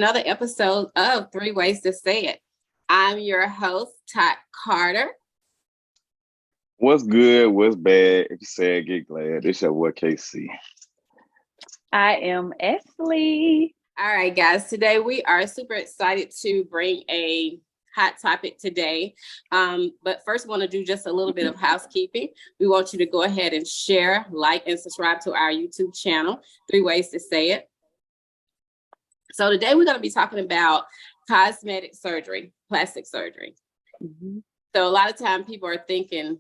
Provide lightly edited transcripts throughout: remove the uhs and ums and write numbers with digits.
another episode of 3 Ways to Say It. I'm your host, Todd Carter. What's good? What's bad? If you sad, get glad. It's your what KC. I am Ashley. All right, guys. Today we are super excited to bring a hot topic today. But first, we want to do just a little bit of housekeeping. We want you to go ahead and share, like, and subscribe to our YouTube channel, 3 Ways to Say It. So today we're going to be talking about cosmetic surgery, plastic surgery. Mm-hmm. So a lot of time people are thinking,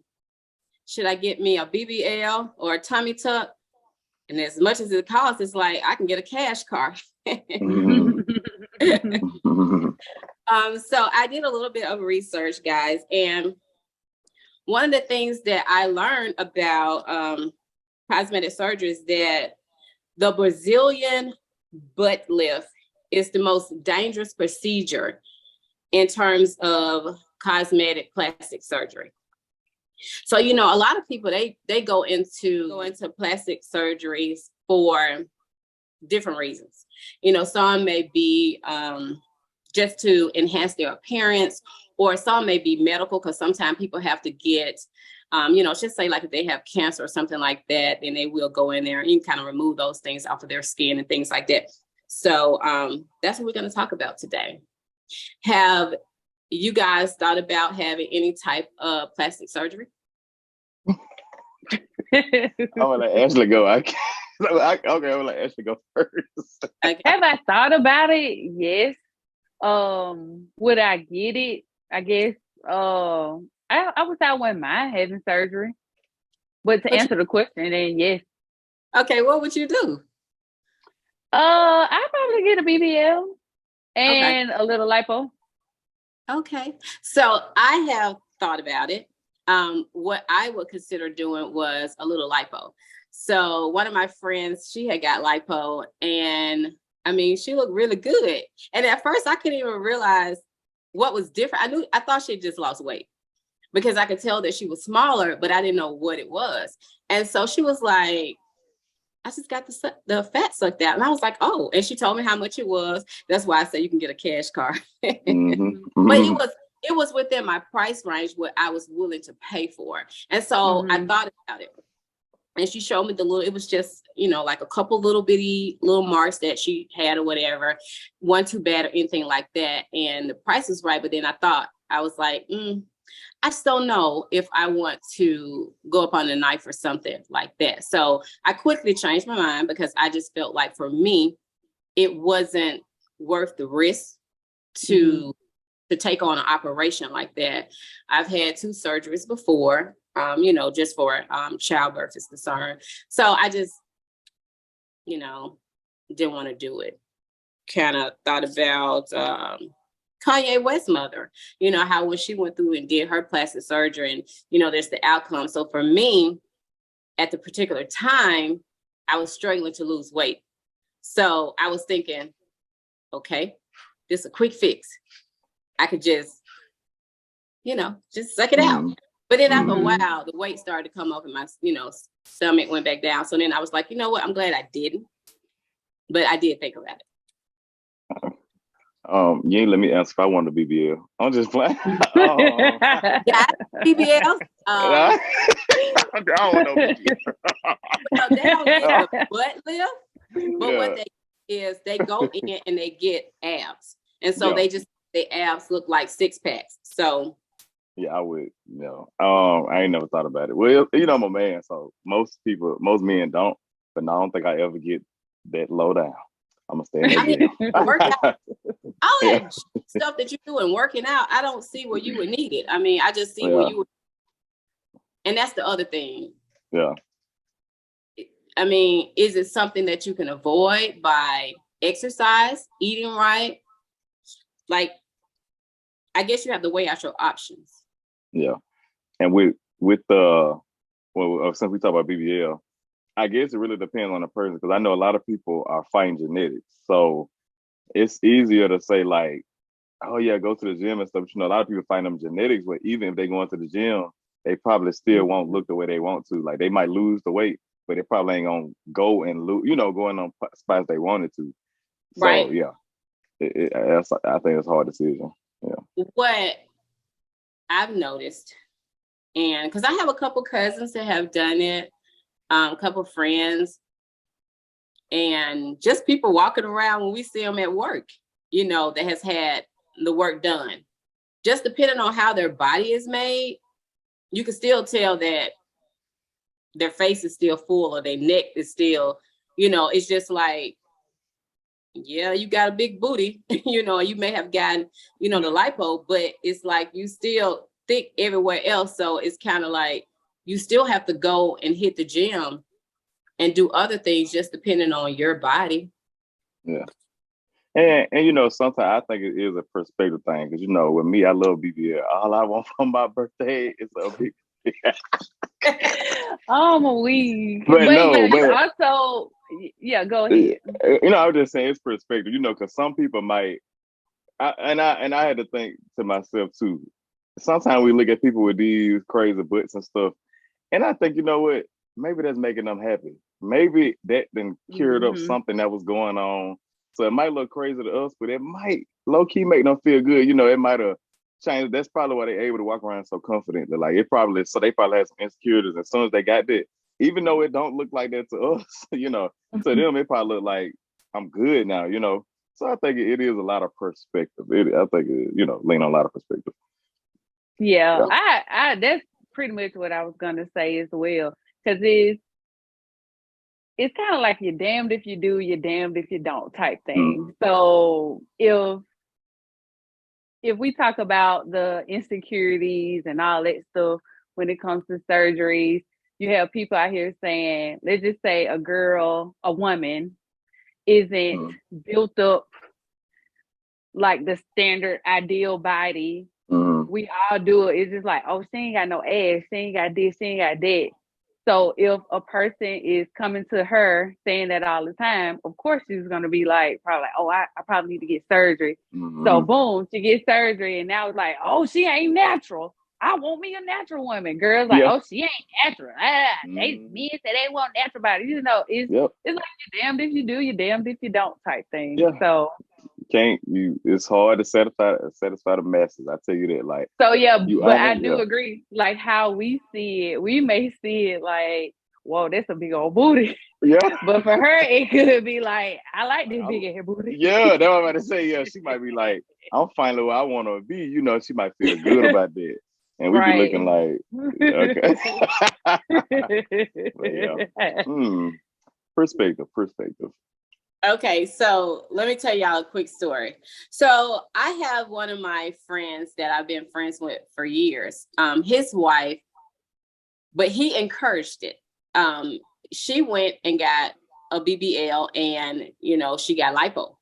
should I get me a BBL or a tummy tuck? And as much as it costs, it's like, I can get a cash card. So I did a little bit of research, guys. And one of the things that I learned about cosmetic surgery is that the Brazilian butt lift is the most dangerous procedure in terms of cosmetic plastic surgery. So, you know, a lot of people, they go into plastic surgeries for different reasons. You know, some may be just to enhance their appearance, or some may be medical, because sometimes people have to get, you know, just say like if they have cancer or something like that, then they will go in there and kind of remove those things off of their skin and things like that. So that's what we're going to talk about today. Have you guys thought about having any type of plastic surgery? I'm gonna let Ashley go. Okay, I'm gonna let Ashley go first. Okay. Have I thought about it? Yes. Would I get it? I guess. I would say I wouldn't mind having surgery. But to answer the question, then yes. Okay, what would you do? I'd probably get a BBL and a little lipo. Okay. So I have thought about it. What I would consider doing was a little lipo. So one of my friends, she had got lipo, and I mean, she looked really good. And at first I couldn't even realize what was different. I thought she just lost weight because I could tell that she was smaller, but I didn't know what it was. And so she was like, I just got the fat sucked out. And I was like, oh, and she told me how much it was. That's why I said you can get a cash card. Mm-hmm. But it was within my price range, what I was willing to pay for. And so I thought about it. And she showed me it was just, you know, like a couple little bitty little marks that she had or whatever. One too bad or anything like that. And the price was right. But then I was like, I just don't know if I want to go up on the knife or something like that. So I quickly changed my mind because I just felt like for me, it wasn't worth the risk to take on an operation like that. I've had 2 surgeries before, you know, just for childbirth is concerned. So I just, you know, didn't want to do it. Kind of thought about Kanye West's mother, you know, how when she went through and did her plastic surgery and, you know, there's the outcome. So for me, at the particular time, I was struggling to lose weight. So I was thinking, okay, this is a quick fix. I could just, you know, just suck it out. But then after a while, the weight started to come up and my, you know, stomach went back down. So then I was like, you know what? I'm glad I didn't. But I did think about it. You ain't let me answer if I wanted a BBL. I'm just playing. Yeah, BBL. I don't want no BBL. No, they don't get a butt lift, but what they is they go in and they get abs, and so the abs look like 6-packs. So yeah, I would. You know, I ain't never thought about it. Well, you know, I'm a man, so most men don't. But no, I don't think I ever get that low down. I'm gonna stay in that workout. All that stuff that you do and working out, I don't see where you would need it. I mean, I just see where you would. And that's the other thing. Yeah. I mean, is it something that you can avoid by exercise, eating right? Like, I guess you have to weigh out your options. Yeah. And with since we talk about BBL, I guess it really depends on the person, because I know a lot of people are fighting genetics. So it's easier to say like, oh yeah, go to the gym and stuff. But, you know, a lot of people find them genetics, but even if they go into the gym, they probably still won't look the way they want to. Like they might lose the weight, but they probably ain't gonna go and lose, you know, going on spots they wanted to. So, right. Yeah. I think it's a hard decision. Yeah. What I've noticed, and because I have a couple cousins that have done it, a couple friends, and just people walking around when we see them at work, that has had the work done. Just depending on how their body is made, you can still tell that their face is still full or their neck is still, it's just like, yeah, you got a big booty, you may have gotten, the lipo, but it's like you still thick everywhere else. So it's kind of like you still have to go and hit the gym and do other things just depending on your body. Yeah. And sometimes I think it is a perspective thing because with me, I love BBL. All I want for my birthday is a big. Oh, my week. But no, yeah, but also, yeah, go ahead. I was just saying it's perspective, because some people might. I had to think to myself too. Sometimes we look at people with these crazy butts and stuff, and I think, what? Maybe that's making them happy. Maybe that then cured up something that was going on. So it might look crazy to us, but it might low key make them feel good. It might have changed. That's probably why they're able to walk around so confident. Like they probably had some insecurities. As soon as they got that, even though it don't look like that to us, to them it probably look like I'm good now. So I think it is a lot of perspective. I think lean on a lot of perspective. Yeah. I that's pretty much what I was gonna say as well. Because it's kind of like you're damned if you do, you're damned if you don't type thing. So if we talk about the insecurities and all that stuff when it comes to surgeries, you have people out here saying, let's just say a woman isn't built up like the standard ideal body. We all do it. It's just like, oh, she ain't got no ass, she ain't got this, she ain't got that. So if a person is coming to her saying that all the time, of course she's gonna be like, probably like, oh, I probably need to get surgery. So boom, she gets surgery, and now it's like, oh, she ain't natural. I want me a natural woman. Girls like, oh, she ain't natural. They men say they want natural body. It's like you're damned if you do, you're damned if you don't type thing. Yeah. So it's hard to satisfy the masses. I tell you that. Like, so yeah, but I do agree. Like how we see it, we may see it like, whoa, that's a big old booty. Yeah. But for her, it could be like, I like this big ass booty. Yeah, that's what I'm about to say. Yeah, she might be like, I'm finally where I want to be. She might feel good about that. And we be looking like, okay. But yeah. Perspective. Okay, so let me tell y'all a quick story. So I have one of my friends that I've been friends with for years. His wife, but he encouraged it. She went and got a BBL, and she got lipo,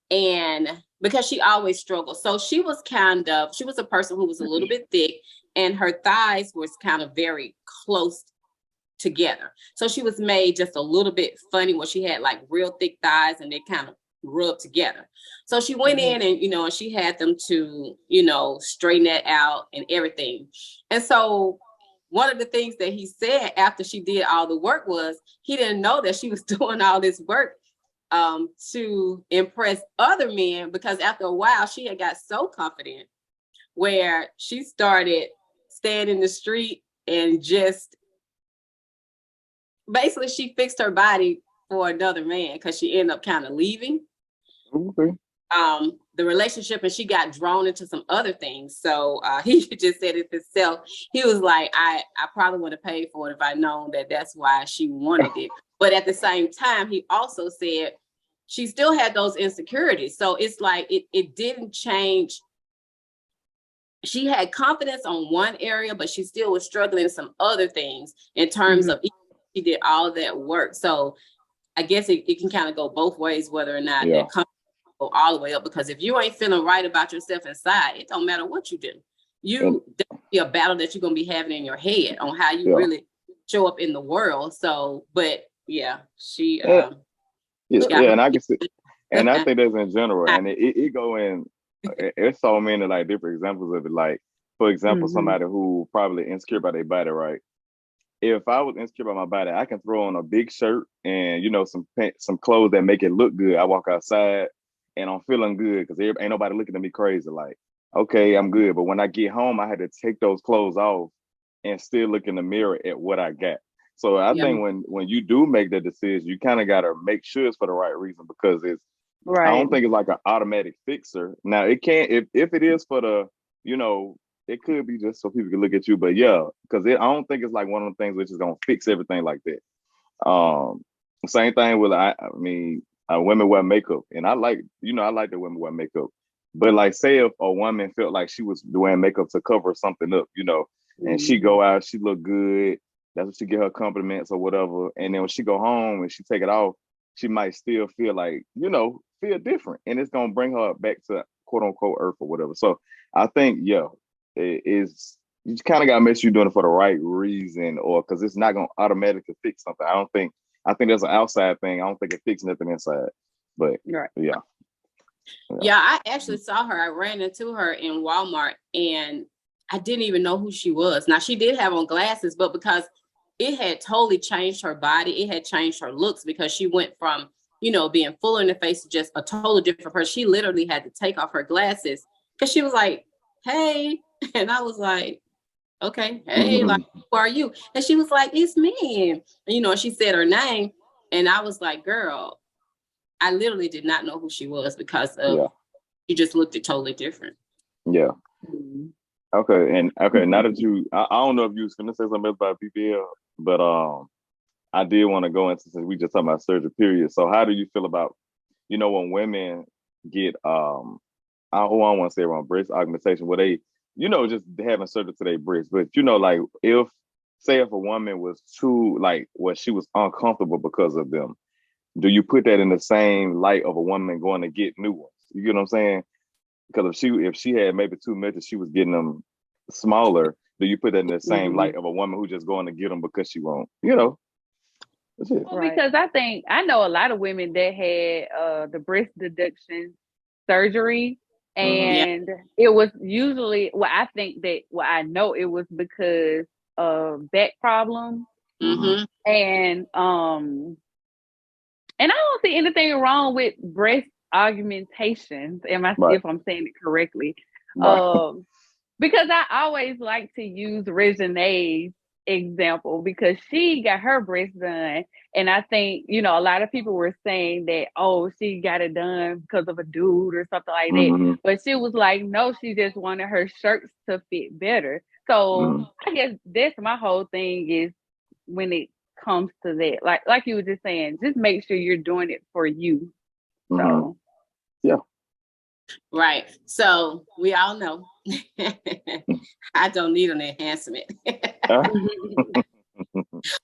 and because she always struggled, so she was a person who was a little bit thick, and her thighs was kind of very close together. So she was made just a little bit funny where she had like real thick thighs and they kind of rubbed together. So she went in and, and she had them to, straighten that out and everything. And so one of the things that he said after she did all the work was he didn't know that she was doing all this work to impress other men, because after a while she had got so confident where she started staying in the street and just basically she fixed her body for another man because she ended up kind of leaving the relationship, and she got drawn into some other things. So he just said it himself. He was like, I probably would have paid for it if I'd known that that's why she wanted it. But at the same time, he also said she still had those insecurities. So it's like it didn't change. She had confidence on one area, but she still was struggling in some other things in terms of she did all that work. So I guess it can kind of go both ways, whether or not that confidence go all the way up. Because if you ain't feeling right about yourself inside, it don't matter what you do. There'll be a battle that you're gonna be having in your head on how you really show up in the world. So, but she and I can see, and I think that's in general, and it go in. It's so many like different examples of it. Like, for example, somebody who probably insecure about their body, right? If I was insecure about my body, I can throw on a big shirt and some clothes that make it look good. I walk outside and I'm feeling good because ain't nobody looking at me crazy. Like, okay, I'm good. But when I get home, I had to take those clothes off and still look in the mirror at what I got. So I think when you do make that decision, you kind of got to make sure it's for the right reason, because I don't think it's like an automatic fixer. Now it can, if it is for the, it could be just so people can look at you. But yeah, because I don't think it's like one of the things which is gonna fix everything like that. Same thing with I mean, women wear makeup, and I like that women wear makeup. But like, say if a woman felt like she was wearing makeup to cover something up, and she go out, she look good. That's what she get her compliments or whatever. And then when she go home and she take it off, she might still feel like, feel different. And it's going to bring her back to quote unquote earth or whatever. So I think, yeah, it is, you kind of got to make sure you're doing it for the right reason, or because it's not going to automatically fix something. I think that's an outside thing. I don't think it fixes nothing inside. But yeah. Yeah, I actually saw her. I ran into her in Walmart and I didn't even know who she was. Now, she did have on glasses, but because it had totally changed her body, it had changed her looks, because she went from, being full in the face to just a totally different person. She literally had to take off her glasses because she was like, hey. And I was like, okay, hey, like, who are you? And she was like, it's me. And, she said her name. And I was like, girl, I literally did not know who she was because of she just looked totally different. Yeah. Okay. And now that I don't know if you was gonna say something about BBL, but I did want to go into, since we just talking about surgery period. So how do you feel about, when women get I don't want to say around breast augmentation, where they, just having surgery to their breast, but like if a woman was too, like, she was uncomfortable because of them, do you put that in the same light of a woman going to get new ones? You get what I'm saying? Because if she had maybe too much and she was getting them smaller, do you put that in the same light of a woman who just going to get them because she won't? That's it. Well, because I know a lot of women that had the breast reduction surgery, and it was usually, I know it was because of back problems, and I don't see anything wrong with breast augmentations. If I'm saying it correctly? Because I always like to use Regine's example, because she got her breast done, and I think a lot of people were saying that, oh, she got it done because of a dude or something like that, but she was like, no, she just wanted her shirts to fit better. So I guess that's my whole thing, is when it comes to that, like you were just saying, just make sure you're doing it for you. So right. So we all know I don't need an enhancement.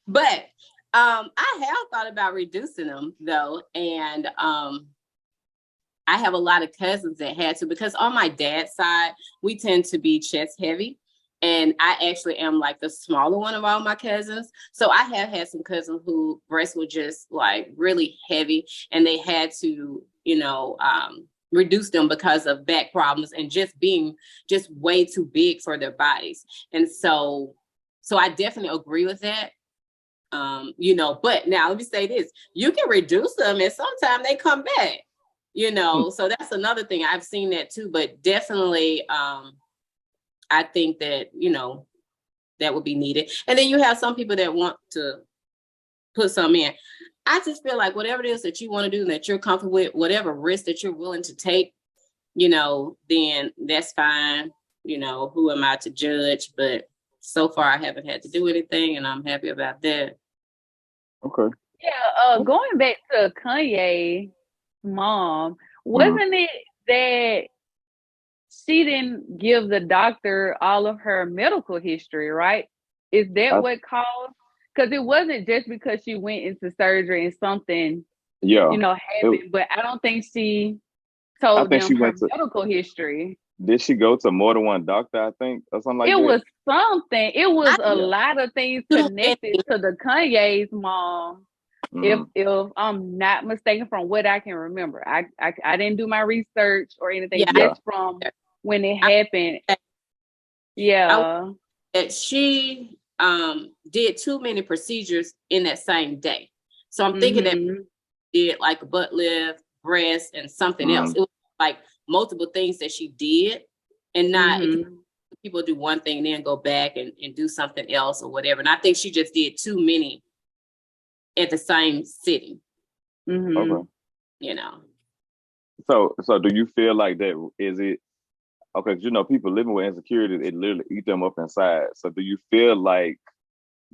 But I have thought about reducing them though. And I have a lot of cousins that had to, because on my dad's side, we tend to be chest heavy. And I actually am like the smaller one of all my cousins. So I have had some cousins who breasts were just like really heavy, and they had to, reduce them because of back problems and just being just way too big for their bodies. And so I definitely agree with that. But now let me say this, you can reduce them and sometimes they come back, so that's another thing. I've seen that too, but definitely, I think that, that would be needed. And then you have some people that want to put some in. I just feel like whatever it is that you want to do and that you're comfortable with, whatever risk that you're willing to take, then that's fine. Who am I to judge? But so far I haven't had to do anything, and I'm happy about that. Okay. Yeah, going back to Kanye's mom, wasn't it that she didn't give the doctor all of her medical history, right? Is that what caused? Because it wasn't just because she went into surgery and something, happened. But I don't think she told them her medical history. Did she go to more than one doctor, I think, or something like that? It was something. It was a lot of things connected to the Kanye's mom. If I'm not mistaken, from what I can remember. I didn't do my research or anything, just from when it happened. That she did too many procedures in that same day. So I'm thinking that did like a butt lift, breast and something else. It was like multiple things that she did, and not people do one thing and then go back and do something else or whatever. And I think she just did too many at the same sitting. Okay. You know. So do you feel like that is it? Okay, 'cause you know, people living with insecurity, it literally eat them up inside. So do you feel like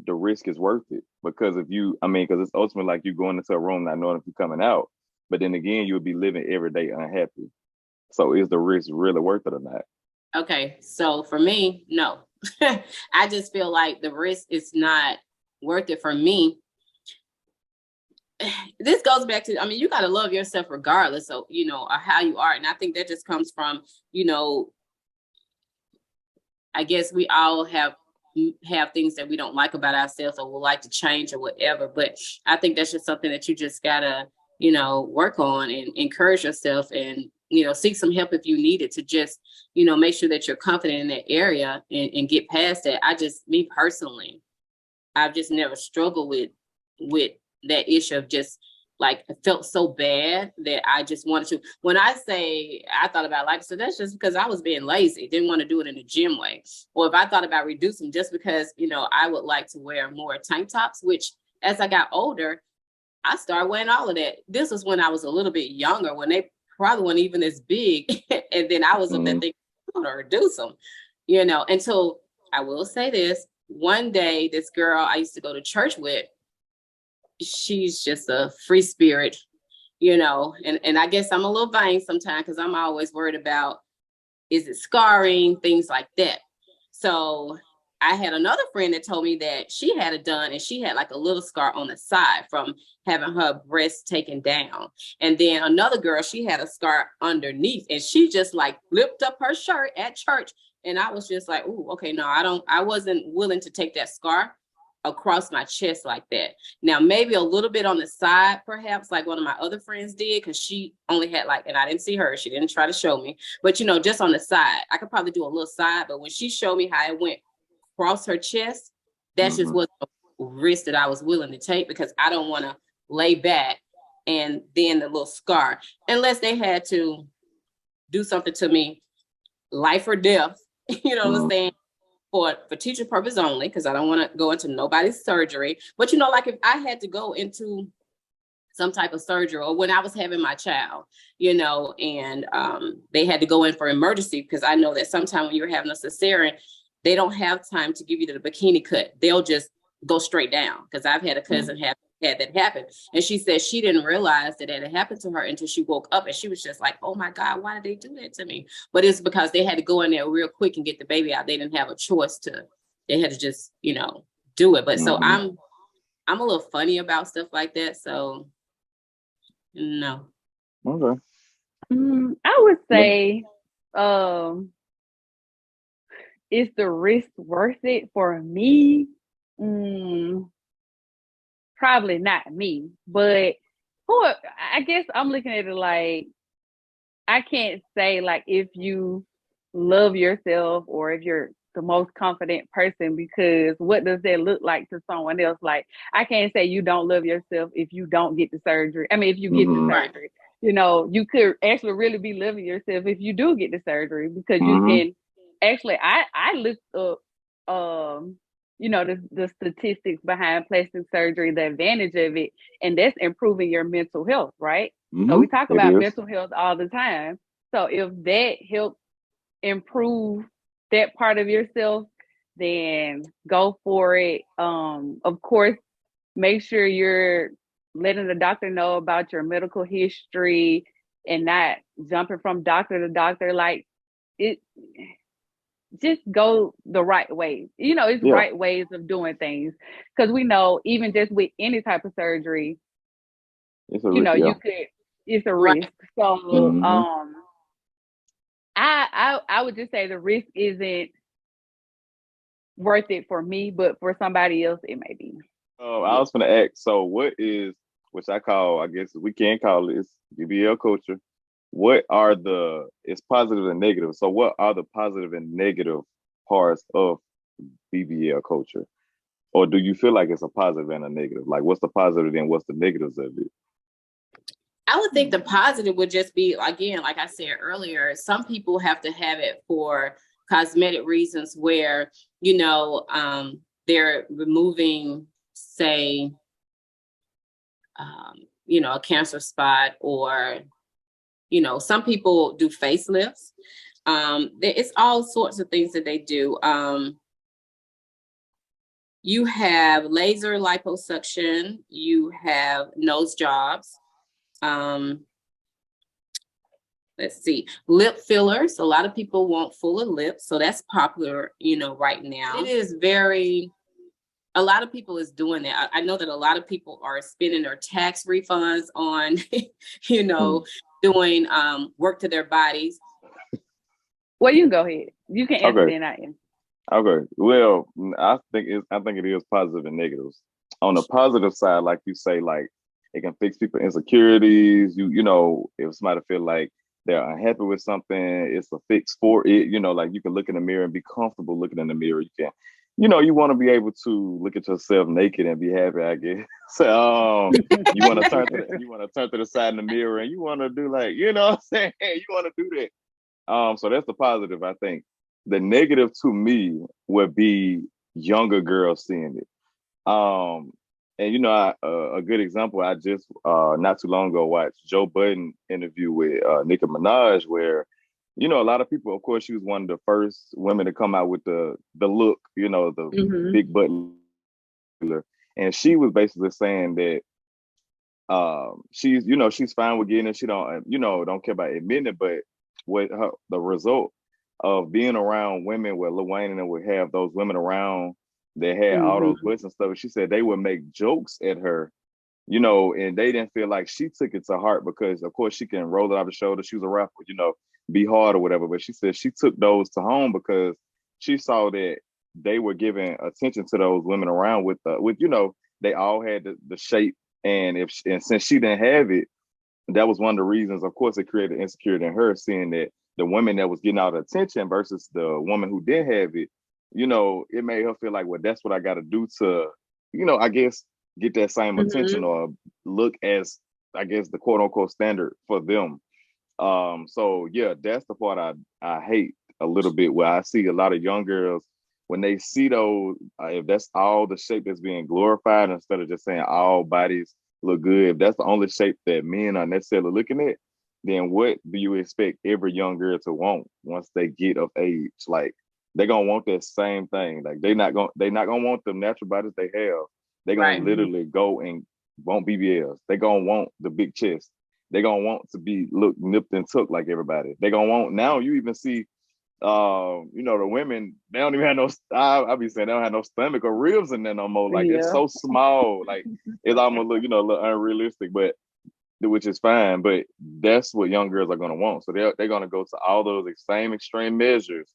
the risk is worth it? Because if you, I mean, because it's ultimately like you going into a room not knowing if you're coming out, but then again, you'll be living every day unhappy. So is the risk really worth it or not? Okay, so for me, no. I just feel like the risk is not worth it for me. This goes back to, I mean, you got to love yourself regardless of, you know, how you are. And I think that just comes from, you know, I guess we all have things that we don't like about ourselves or would like to change or whatever. But I think that's just something that you just gotta, you know, work on and encourage yourself, and, you know, seek some help if you need it, to just, you know, make sure that you're confident in that area and get past that. Me personally, I've just never struggled with that issue of just like, I felt so bad that I just wanted to. When I say I thought about life, so that's just because I was being lazy, didn't want to do it in a gym way. Or if I thought about reducing, just because, you know, I would like to wear more tank tops, which as I got older, I started wearing all of that. This was when I was a little bit younger, when they probably weren't even as big. And then I was up there thinking, I'm gonna reduce them, you know, until, I will say this, one day, this girl I used to go to church with, she's just a free spirit, you know, and I guess I'm a little vain sometimes because I'm always worried about, is it scarring, things like that. So I had another friend that told me that she had it done and she had like a little scar on the side from having her breast taken down. And then another girl, she had a scar underneath, and she just like flipped up her shirt at church. And I was just like, oh, okay, no, I wasn't willing to take that scar across my chest like that. Now, maybe a little bit on the side, perhaps, like one of my other friends did, because she only had like, and I didn't see her, she didn't try to show me, but, you know, just on the side, I could probably do a little side. But when she showed me how it went across her chest, that just was a risk that I was willing to take, because I don't want to lay back and then the little scar, unless they had to do something to me, life or death, you know what I'm saying? For teaching purpose only, because I don't want to go into nobody's surgery. But, you know, like if I had to go into some type of surgery, or when I was having my child, you know, and they had to go in for emergency, because I know that sometimes when you're having a cesarean, they don't have time to give you the bikini cut. They'll just go straight down, because I've had a cousin had that happen. And she said she didn't realize that it had happened to her until she woke up, and she was just like, oh my God, why did they do that to me? But it's because they had to go in there real quick and get the baby out. They didn't have a choice they had to just, you know, do it. But so I'm a little funny about stuff like that. So no. Okay. I would say, is the risk worth it for me? Probably not me, but I guess I'm looking at it like, I can't say like if you love yourself or if you're the most confident person, because what does that look like to someone else? Like, I can't say you don't love yourself if you don't get the surgery. I mean, if you get the surgery, you know, you could actually really be loving yourself if you do get the surgery, because you can actually, I looked up, you know, the statistics behind plastic surgery, the advantage of it, and that's improving your mental health, right? So we talk about mental health all the time. So if that helps improve that part of yourself, then go for it. Of course, make sure you're letting the doctor know about your medical history and not jumping from doctor to doctor. Like, it, just go the right way. You know, it's right ways of doing things, because we know even just with any type of surgery, you know, it's a risk. So I would just say the risk isn't worth it for me, but for somebody else it may be. I was gonna ask, so what is, which I call, I guess we can call this BBL culture. What are it's positive and negative. So what are the positive and negative parts of BBL culture? Or do you feel like it's a positive and a negative? Like, what's the positive and what's the negatives of it? I would think the positive would just be, again, like I said earlier, some people have to have it for cosmetic reasons where, they're removing, say, a cancer spot, or, some people do facelifts. It's all sorts of things that they do. You have laser liposuction, you have nose jobs. Let's see, lip fillers. A lot of people want fuller lips, so that's popular, right now. It is a lot of people is doing that. I know that a lot of people are spending their tax refunds on, doing work to their bodies. Well, you can go ahead. You can answer Okay. then I answer. Okay. Well, I think it is positive and negatives. On the positive side, like you say, like it can fix people's insecurities. If somebody feel like they're unhappy with something, it's a fix for it. Like you can look in the mirror and be comfortable looking in the mirror. You can, you want to be able to look at yourself naked and be happy, I guess. So you want to turn to the side in the mirror and you want to do like, what I'm saying? You want to do that. So that's the positive, I think. The negative to me would be younger girls seeing it. And a good example, I just not too long ago watched Joe Budden interview with Nicki Minaj, where a lot of people, of course, she was one of the first women to come out with the look, the big butt, and she was basically saying that she's fine with getting it. She don't care about admitting it, but the result of being around women where Lil Wayne and would have those women around that had all those butts and stuff. She said they would make jokes at her, and they didn't feel like she took it to heart because, of course, she can roll it off the shoulder. She was a rapper, be hard or whatever. But she said she took those to home because she saw that they were giving attention to those women around with they all had the shape, and since she didn't have it, that was one of the reasons. Of course, it created insecurity in her, seeing that the woman that was getting all the attention versus the woman who didn't have it, it made her feel like, well, that's what I got to do to, I guess, get that same attention or look as, I guess, the quote unquote standard for them. So yeah, that's the part I hate a little bit, where I see a lot of young girls when they see those, if that's all the shape that's being glorified, instead of just saying all bodies look good, if that's the only shape that men are necessarily looking at, then what do you expect every young girl to want once they get of age? Like they're gonna want that same thing. Like they're not gonna want the natural bodies they have. They're gonna literally go and want BBLs. They're gonna want the big chest. They're gonna want to be look nipped and tucked like everybody. They're gonna want, now you even see the women, they don't even have no, I be saying they don't have no stomach or ribs in there no more. Like it's so small, like it's almost look, a little unrealistic, but which is fine. But that's what young girls are gonna want. So they're gonna go to all those same extreme measures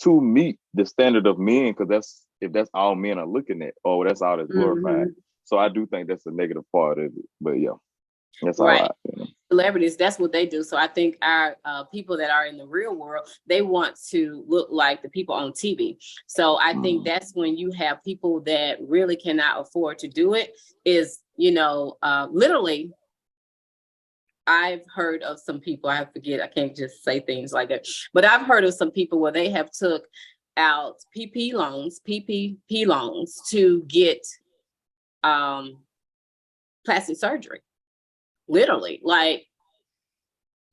to meet the standard of men, because that's all men are looking at, or that's all that's glorified. So I do think that's a negative part of it. But yeah, that's all right. Celebrities, that's what they do. So I think our people that are in the real world, they want to look like the people on TV. So I think that's when you have people that really cannot afford to do it, is, literally, I've heard of some people, I can't just say things like that, but I've heard of some people where they have took out PPP loans to get plastic surgery. Literally, like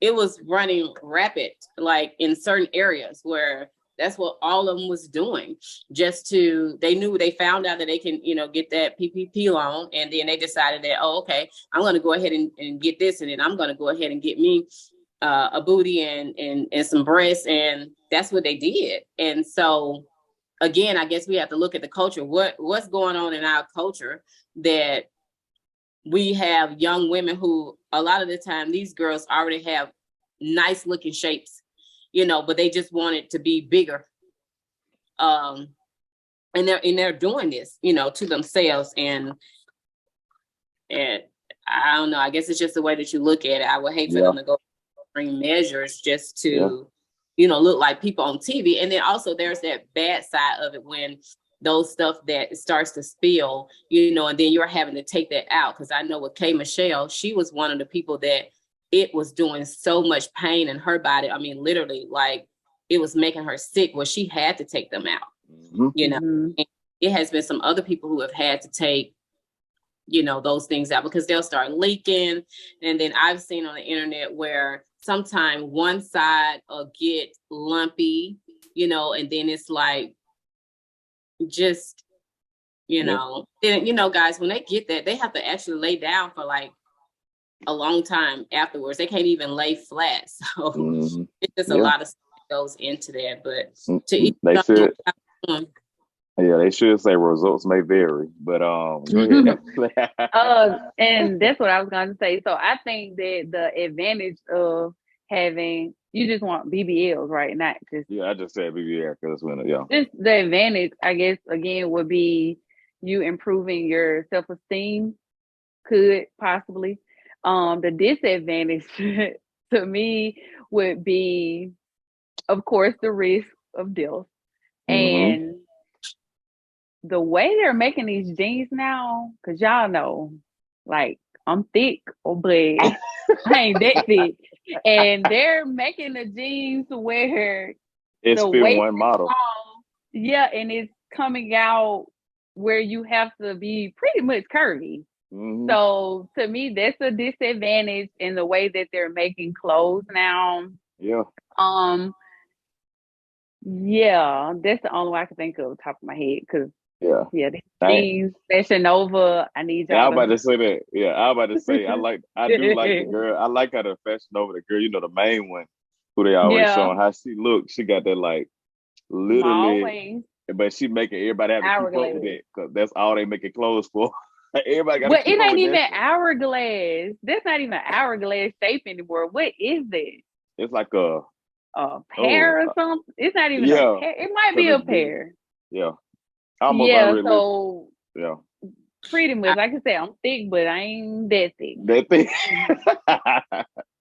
it was running rapid, like in certain areas where that's what all of them was doing. They found out that they can, get that PPP loan. And then they decided that, oh, okay, I'm going to go ahead and get this. And then I'm going to go ahead and get me a booty and some breasts. And that's what they did. And so, again, I guess we have to look at the culture. What's going on in our culture that we have young women who, a lot of the time, these girls already have nice looking shapes, but they just want it to be bigger. And they're doing this, to themselves. And I don't know, I guess it's just the way that you look at it. I would hate for them to go bring measures just to, look like people on TV. And then also there's that bad side of it when those stuff that starts to spill, and then you're having to take that out. Because I know with K. Michelle, she was one of the people that it was doing so much pain in her body. I mean, literally, like it was making her sick where she had to take them out, you know. And it has been some other people who have had to take, you know, those things out because they'll start leaking. And then I've seen on the internet where sometimes one side will get lumpy, you know, and then it's like just, you know, then, you know, guys, when they get that, they have to actually lay down for like a long time afterwards. They can't even lay flat. So it's just a lot of stuff that goes into that. But to eat they should. Yeah, they should say results may vary, but go ahead. And that's what I was going to say. So I think that the advantage of having, you just want BBLs, right? Not just I just said BBL because just the advantage, I guess, again, would be you improving your self-esteem, could possibly. The disadvantage to me would be, of course, the risk of death. And the way they're making these jeans now, because y'all know, like, I'm thick, but I ain't that thick. And they're making the jeans where it's the fit waist one model. Yeah, and it's coming out where you have to be pretty much curvy. So to me, that's a disadvantage in the way that they're making clothes now. Yeah. Yeah, that's the only one I can think of top of my head. Cause these jeans, Fashion Nova, I need y'all. I'm about to say that. Yeah, I'm about to say I do like the girl. I like how the Fashion Nova, the girl, you know, the main one, who they always showing how she looks. She got that like literally, but she making everybody have to keep up with it because that's all they making clothes for. Everybody got. Well, it ain't even hourglass. That's not even hourglass shape anymore. What is it? It's like a pear or something. It's not even a pear. It might be a pear. Yeah. So pretty much, like I said, I'm thick, but I ain't that thick. That thick.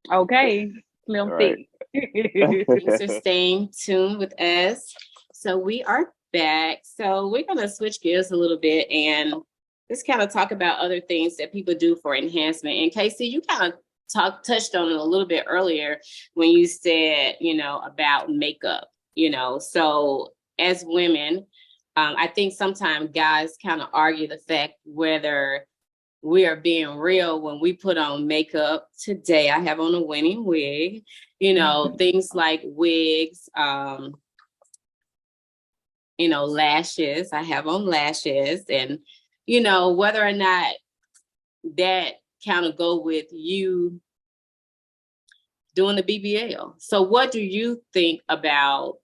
Okay, slim thick. Thanks for staying tuned with us. So we are back. So we're gonna switch gears a little bit and just kind of talk about other things that people do for enhancement. And Casey, you kind of touched on it a little bit earlier when you said, you know, about makeup, you know. So as women, I think sometimes guys kind of argue the fact whether we are being real when we put on makeup. Today, I have on a winning wig, you know, things like wigs, you know, lashes. I have on lashes and, you know, whether or not that kind of go with you doing the BBL. So what do you think about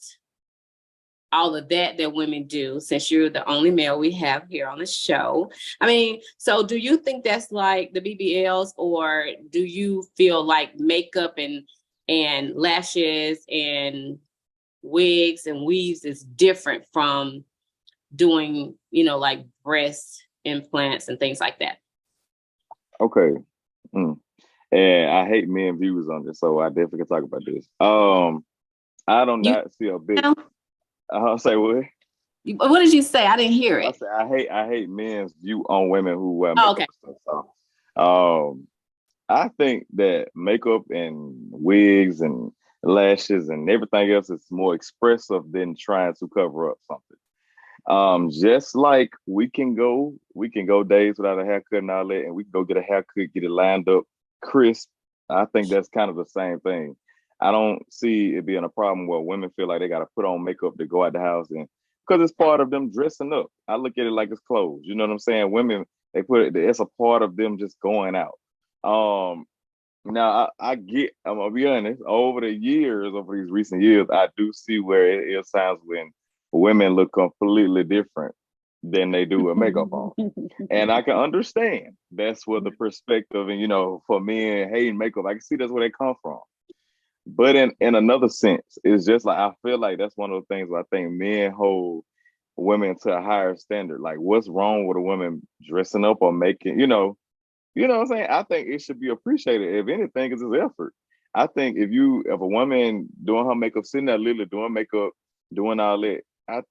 all of that women do, since you're the only male we have here on the show? I mean, so do you think that's like the BBLs, or do you feel like makeup and lashes and wigs and weaves is different from doing, you know, like breast implants and things like that? Okay. And I hate men views on this, so I definitely can talk about this. I do not see a big. I'll say what? What did you say? I didn't hear it. I said I hate men's view on women who wear makeup. Okay. So, I think that makeup and wigs and lashes and everything else is more expressive than trying to cover up something. Just like we can go days without a haircut and all that, and we can go get a haircut, get it lined up crisp. I think that's kind of the same thing. I don't see it being a problem where women feel like they got to put on makeup to go out the house, and because it's part of them dressing up. I look at it like it's clothes. You know what I'm saying? Women, they put it, it's a part of them just going out. Now I'm gonna be honest, over these recent years, I do see where it is times when women look completely different than they do with makeup on. And I can understand that's where the perspective, and you know, for men hating makeup, I can see that's where they come from. But in another sense, it's just like I feel like that's one of the things where I think men hold women to a higher standard. Like, what's wrong with a woman dressing up or making, you know what I'm saying? I think it should be appreciated. If anything, it's his effort. I think if a woman doing her makeup, sitting there literally doing makeup, doing all that,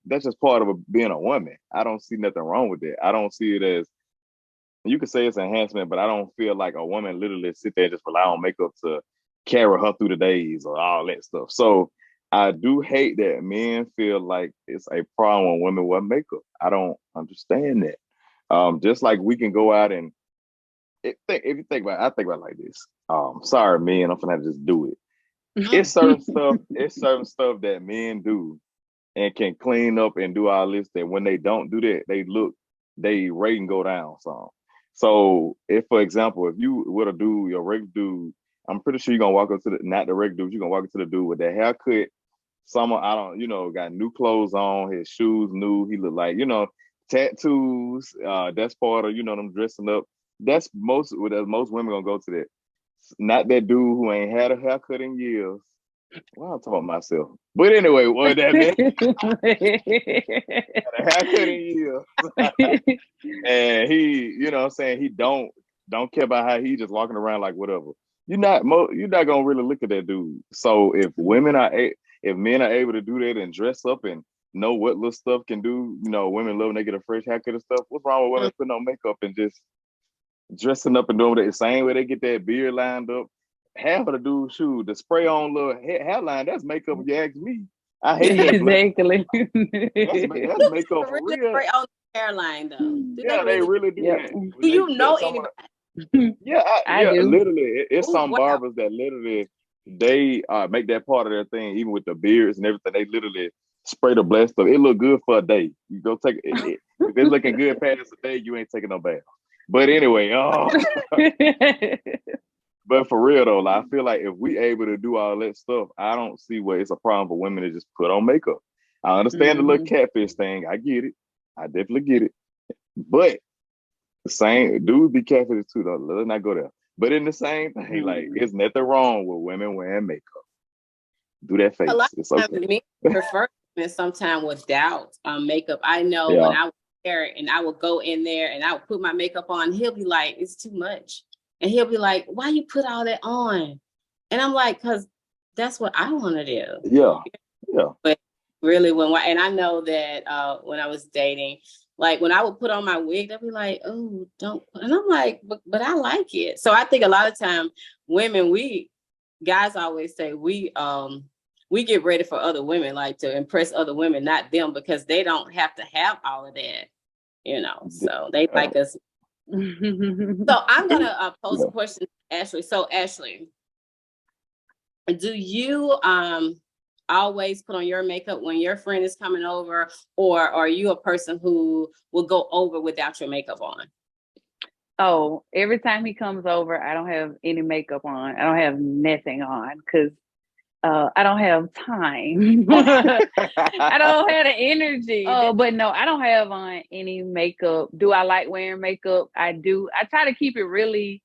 that's just part of being a woman. I don't see nothing wrong with that. I don't see it as you could say it's enhancement, but I don't feel like a woman literally sit there and just rely on makeup to carry her through the days or all that stuff. So I do hate that men feel like it's a problem when women wear makeup. I don't understand that. Just like we can go out and if you think about it, I think about it like this. Sorry, men, I'm gonna have to just do it. It's certain stuff, that men do and can clean up and do all this that when they don't do that, they rating go down some. So if, for example, if you with a dude, your regular dude, I'm pretty sure you're gonna walk up to the not the regular dude, you're gonna walk up to the dude with that haircut. Someone I don't, got new clothes on, his shoes new, he look like, tattoos. That's part of, them dressing up. That's most women gonna go to that. Not that dude who ain't had a haircut in years. Well, I'm talking about myself. But anyway, what that man had a haircut in years. And he, what I'm saying, he don't care about how he just walking around like whatever. You're not gonna really look at that dude. So if men are able to do that and dress up and know what little stuff can do, women love when they get a fresh haircut and stuff. What's wrong with women putting on makeup and just dressing up and doing that the same way they get that beard lined up? Half of the dude's shoes, the spray on little hairline, that's makeup if you ask me. I hate that. Exactly. That's makeup for really real. Spray on the hairline though. Yeah, they really do that. Do you know anybody? Yeah, I do. Literally, it's Ooh, some wow. barbers that literally they make that part of their thing, even with the beards and everything. They literally spray the blessed stuff. It look good for a day. You go take it. If it's looking good past a day, you ain't taking no bath. But anyway, but for real though, I feel like if we able to do all that stuff, I don't see where it's a problem for women to just put on makeup. I understand the little catfish thing. I get it. I definitely get it. But the same dudes be catfish too, though. Let's not go there. But in the same thing, like it's nothing wrong with women wearing makeup. Do that face. A lot it's of okay. times me prefer sometimes without makeup. I know when I was there and I would go in there and I would put my makeup on, he'll be like, it's too much. And he'll be like, why you put all that on? And I'm like, because that's what I want to do. Yeah. But really, and I know that when I was dating, like when I would put on my wig, they'll be like, oh, don't. And I'm like, but I like it. So I think a lot of time women, guys always say we get ready for other women, like to impress other women, not them, because they don't have to have all of that, so they like us. So I'm gonna pose a question to Ashley. So Ashley, do you always put on your makeup when your friend is coming over, or are you a person who will go over without your makeup on? Oh, every time he comes over, I don't have any makeup on. I don't have nothing on because I don't have time. I don't have the energy. But no, I don't have on any makeup. Do I like wearing makeup? I do. I try to keep it really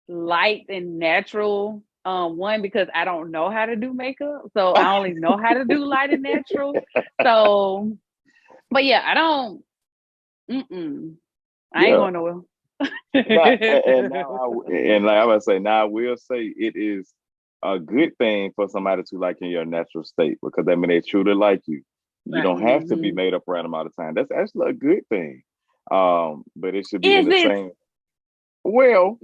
light and natural. One, because I don't know how to do makeup. So I only know how to do light and natural. So, but yeah, I don't. I ain't going nowhere. And like I would say, now I will say it is a good thing for somebody to like in your natural state, because that means they truly like you. You don't have to be made up around them all the time. That's actually a good thing. But it should be in the same. Well,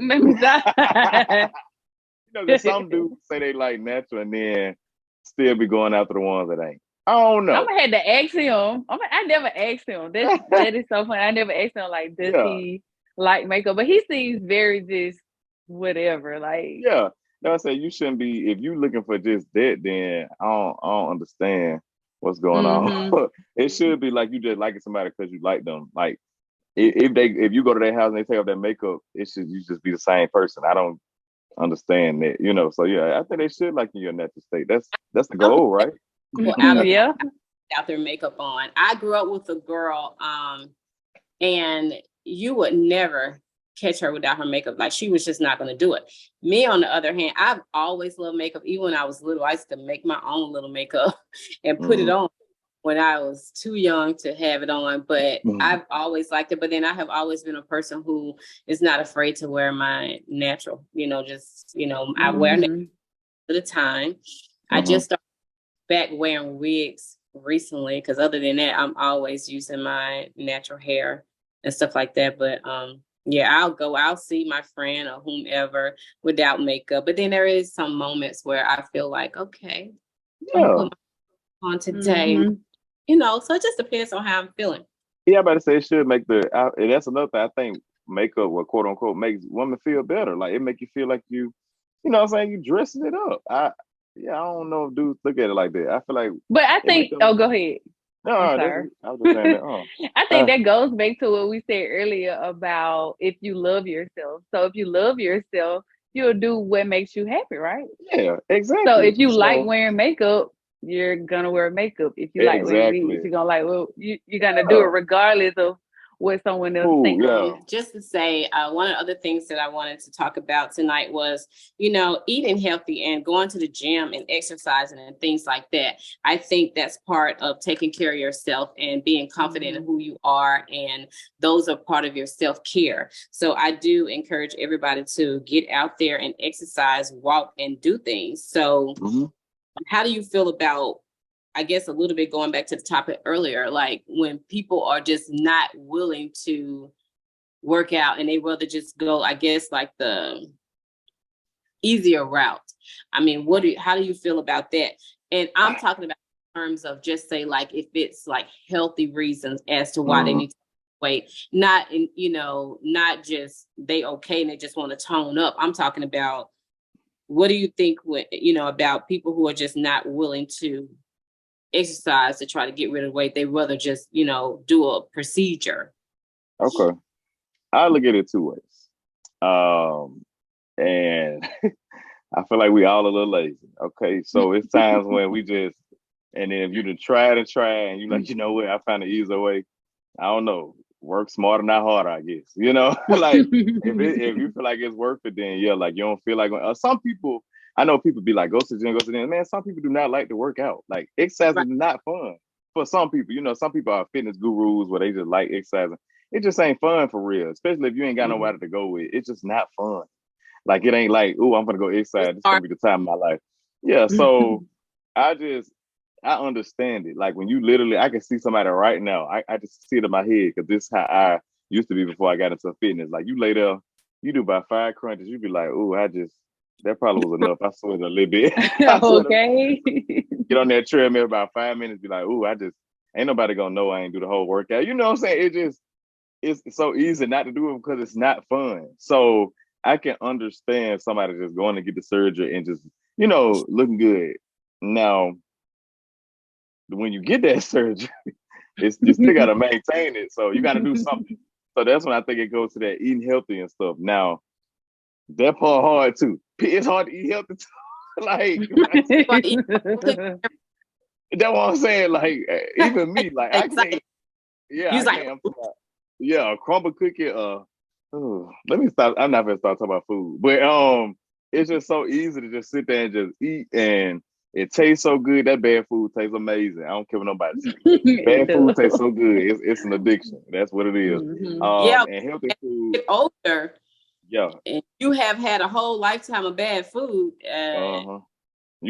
because some dudes say they like natural and then still be going after the ones that ain't. I don't know. I'm gonna have to ask him. I never asked him. That is so funny. I never asked him like, does he like makeup? But he seems very just whatever. Like no, I say you shouldn't be. If you looking for just that, then I don't understand what's going on. It should be like you just liking somebody because you like them. Like if you go to their house and they take off their makeup, you just be the same person. I don't understand that, So yeah, I think they should like in your natural state. That's the goal, right? Out their makeup on. I grew up with a girl, and you would never catch her without her makeup. Like she was just not going to do it. Me, on the other hand, I've always loved makeup. Even when I was little, I used to make my own little makeup and put it on when I was too young to have it on. But I've always liked it. But then I have always been a person who is not afraid to wear my natural, I wear natural at a time. I just started back wearing wigs recently, because other than that, I'm always using my natural hair and stuff like that. But Yeah, I'll see my friend or whomever without makeup. But then there is some moments where I feel like, okay, I'm gonna Yeah. put my on today. So it just depends on how I'm feeling. Yeah, I about to say it should make and that's another thing. I think makeup, what quote unquote, makes women feel better. Like it make you feel like you know what I'm saying, you dressing it up. I don't know if dudes look at it like that. I feel like But I it make think, them. oh, go ahead. I'm No, sorry. I was just saying that. I think that goes back to what we said earlier about if you love yourself. So if you love yourself, you'll do what makes you happy, right? Yeah, So exactly. if you like So wearing makeup, you're gonna wear makeup. If you like wearing exactly. beads, you're gonna like, well, you're gonna do it Yeah. regardless of what someone else Ooh, thinks. yeah. Just to say, one of the other things that I wanted to talk about tonight was, eating healthy and going to the gym and exercising and things like that. I think that's part of taking care of yourself and being confident in who you are. And those are part of your self-care. So I do encourage everybody to get out there and exercise, walk, and do things. So how do you feel about, I guess, a little bit going back to the topic earlier, like when people are just not willing to work out and they rather just go, I guess, like the easier route? I mean, how do you feel about that? And I'm talking about in terms of just say, like, if it's like healthy reasons as to why they need to weight, not not just they okay and they just want to tone up. I'm talking about, what do you think about people who are just not willing to exercise to try to get rid of weight? They rather just do a procedure. Okay. I look at it two ways. And I feel like we all a little lazy. Okay. So it's times when we just, and then if you just try and you like, you know what, I found an easier way. I don't know. Work smarter, not harder, I guess. Like if you feel like it's worth it, then yeah, like you don't feel like some people, I know people be like, go to the gym, go to the gym. Man, some people do not like to work out. Like exercise is not fun for some people. Some people are fitness gurus where they just like exercising. It just ain't fun for real, especially if you ain't got nobody to go with. It's just not fun. Like it ain't like, oh, I'm gonna go exercise. This is gonna be the time of my life. Yeah. So I understand it. Like when you literally, I can see somebody right now. I just see it in my head because this is how I used to be before I got into fitness. Like you lay there, you do about 5 crunches, you be like, oh, that probably was enough. I sweat a little bit. Okay. Get on that treadmill about 5 minutes, be like, oh, ain't nobody gonna know I ain't do the whole workout. You know what I'm saying? It's so easy not to do it because it's not fun. So I can understand somebody just going to get the surgery and just, looking good. Now, when you get that surgery, you still got to maintain it. So you got to do something. So that's when I think it goes to that eating healthy and stuff. Now, that part hard too. It's hard to eat healthy too. That's what I'm saying. Like, even me, like, I can't. Yeah, I can't. Yeah, a crumble cookie. Let me stop. I'm not gonna start talking about food, but it's just so easy to just sit there and just eat, and it tastes so good. That bad food tastes amazing. I don't care what nobody says. Bad food tastes so good. It's an addiction. That's what it is. And healthy food. Get older. Yeah. And you have had a whole lifetime of bad food. You're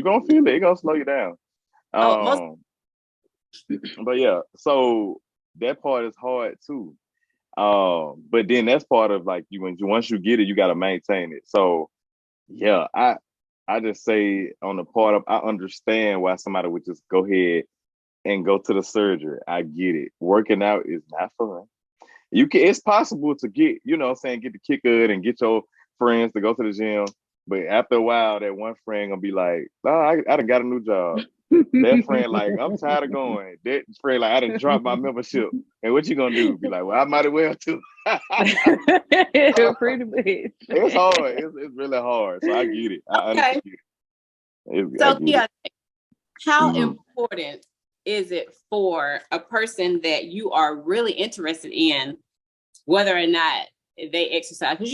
gonna feel it. It's gonna slow you down. But yeah, so that part is hard too. But then that's part of like once you get it, you gotta maintain it. So yeah, I just say on the part of I understand why somebody would just go ahead and go to the surgery. I get it. Working out is not fun. It's possible to get, get the kick of it and get your friends to go to the gym. But after a while, that one friend gonna be like, oh, I done got a new job. That friend, like, I'm tired of going. That friend, like, I done dropped my membership. And what you gonna do? Be like, well, I might as well too. Pretty much. It's hard. It's really hard. So I get it. I understand it. So yeah, how important is it for a person that you are really interested in, whether or not they exercise? Because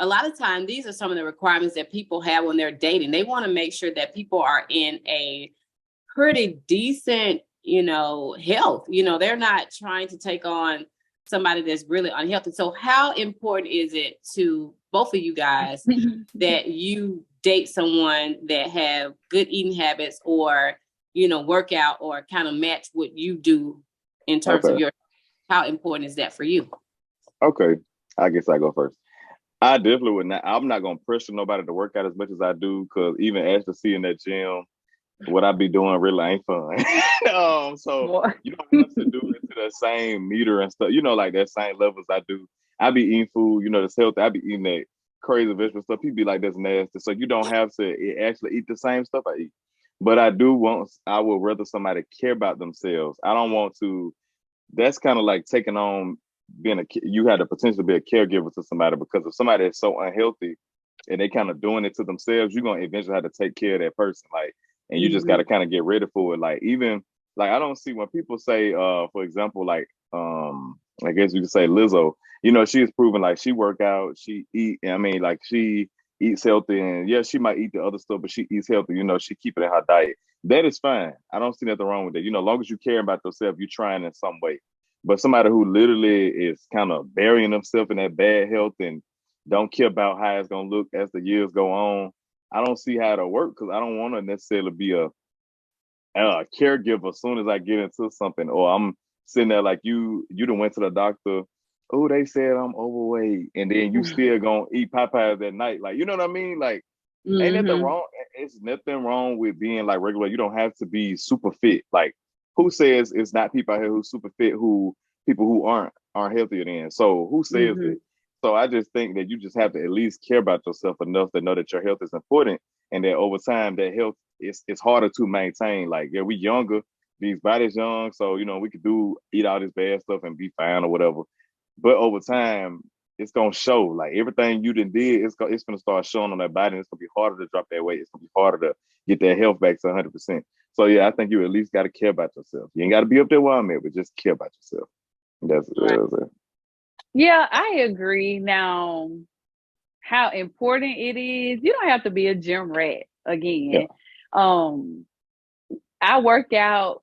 a lot of times these are some of the requirements that people have when they're dating. They want to make sure that people are in a pretty decent, health. They're not trying to take on somebody that's really unhealthy. So how important is it to both of you guys that you date someone that have good eating habits or, work out or kind of match what you do in terms of how important is that for you? Okay, I guess I go first. I definitely would not. I'm not gonna pressure nobody to work out as much as I do, because even after seeing that gym, what I be doing really ain't fun. So What? you don't have to do it to the same meter and stuff. Like that same levels I do. I be eating food, that's healthy. I be eating that crazy vegetable stuff. People be like, that's nasty. So you don't have to actually eat the same stuff I eat. But I would rather somebody care about themselves. I don't want to. That's kind of like taking on you had the potential to be a caregiver to somebody, because if somebody is so unhealthy and they kind of doing it to themselves, you're gonna eventually have to take care of that person. Like, and you just got to kind of get ready for it. Like, even like I don't see when people say, for example, like I guess you could say Lizzo, she's proven like she work out, she eat, I mean, like she eats healthy, and yeah, she might eat the other stuff, but she eats healthy, she keep it in her diet. That is fine. I don't see nothing wrong with that. As long as you care about yourself, you're trying in some way. But somebody who literally is kind of burying themselves in that bad health and don't care about how it's gonna look as the years go on, I don't see how it'll work, because I don't want to necessarily be a caregiver as soon as I get into something, or I'm sitting there like you done went to the doctor. Oh, they said I'm overweight, and then you still gonna eat Popeyes at night. Like, you know what I mean? Like, ain't nothing wrong. It's nothing wrong with being like regular. You don't have to be super fit. Like, who says it's not people out here who's super fit, who people who aren't healthier than? So who says it? So I just think that you just have to at least care about yourself enough to know that your health is important, and that over time that health it's harder to maintain. Like, yeah, we younger, these bodies young, so we could eat all this bad stuff and be fine or whatever. But over time, it's gonna show. Like, everything you done did, it's gonna start showing on that body, and it's gonna be harder to drop that weight. It's gonna be harder to get that health back to 100%. So yeah, I think you at least got to care about yourself. You ain't got to be up there where I'm at, but just care about yourself. That's it. Yeah, I agree. Now, how important it is, you don't have to be a gym rat again. Yeah. I work out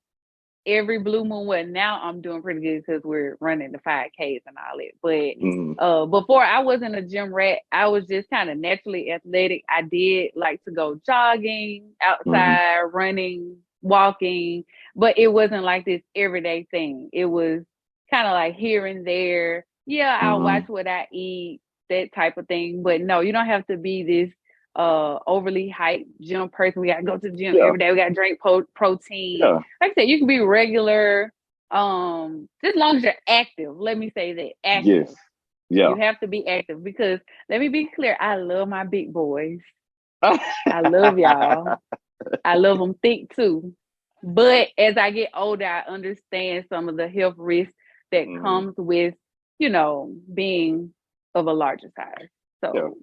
every blue moon. Well, now I'm doing pretty good because we're running the 5Ks and all that. But before, I wasn't a gym rat. I was just kind of naturally athletic. I did like to go jogging outside, running, walking, but it wasn't like this everyday thing. It was kind of like here and there. Yeah, I'll watch what I eat, that type of thing. But no, you don't have to be this overly hyped gym person. We gotta go to the gym every day. We gotta drink protein. Like I said, you can be regular, just as long as you're active. Let me say that, active. Yes. Yeah. You have to be active, because let me be clear, I love my big boys. I love y'all. I love them thick too. But as I get older, I understand some of the health risks that comes with, being of a larger size. So